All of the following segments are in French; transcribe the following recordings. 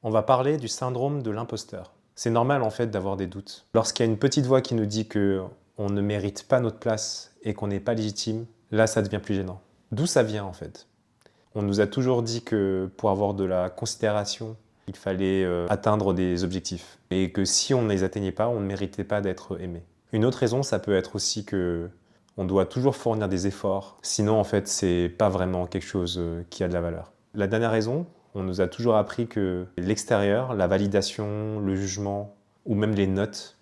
On va parler du syndrome de l'imposteur. C'est normal en fait d'avoir des doutes. Lorsqu'il y a une petite voix qui nous dit qu'on ne mérite pas notre place et qu'on n'est pas légitime, là ça devient plus gênant. D'où ça vient en fait? On nous a toujours dit que pour avoir de la considération, il fallait atteindre des objectifs. Et que si on ne les atteignait pas, on ne méritait pas d'être aimé. Une autre raison, ça peut être aussi que on doit toujours fournir des efforts. Sinon, en fait, c'est pas vraiment quelque chose qui a de la valeur. La dernière raison, on nous a toujours appris que l'extérieur, la validation, le jugement ou même les notes,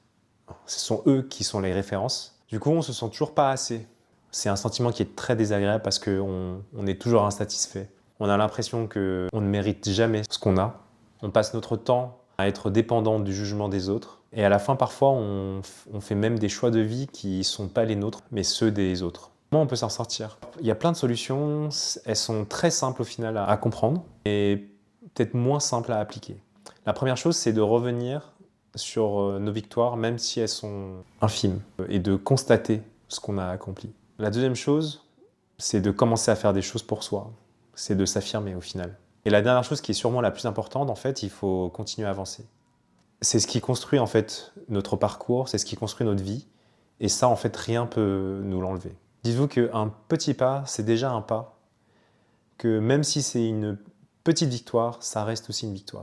ce sont eux qui sont les références. Du coup, on se sent toujours pas assez. C'est un sentiment qui est très désagréable parce qu'on est toujours insatisfait. On a l'impression qu'on ne mérite jamais ce qu'on a. On passe notre temps à être dépendant du jugement des autres. Et à la fin, parfois, on fait même des choix de vie qui ne sont pas les nôtres, mais ceux des autres. Comment on peut s'en sortir? Il y a plein de solutions, elles sont très simples au final à comprendre et peut-être moins simples à appliquer. La première chose, c'est de revenir sur nos victoires, même si elles sont infimes, et de constater ce qu'on a accompli. La deuxième chose, c'est de commencer à faire des choses pour soi. C'est de s'affirmer au final. Et la dernière chose qui est sûrement la plus importante, en fait, il faut continuer à avancer. C'est ce qui construit en fait notre parcours, c'est ce qui construit notre vie. Et ça, en fait, rien peut nous l'enlever. Dites-vous qu'un petit pas, c'est déjà un pas. Que même si c'est une petite victoire, ça reste aussi une victoire.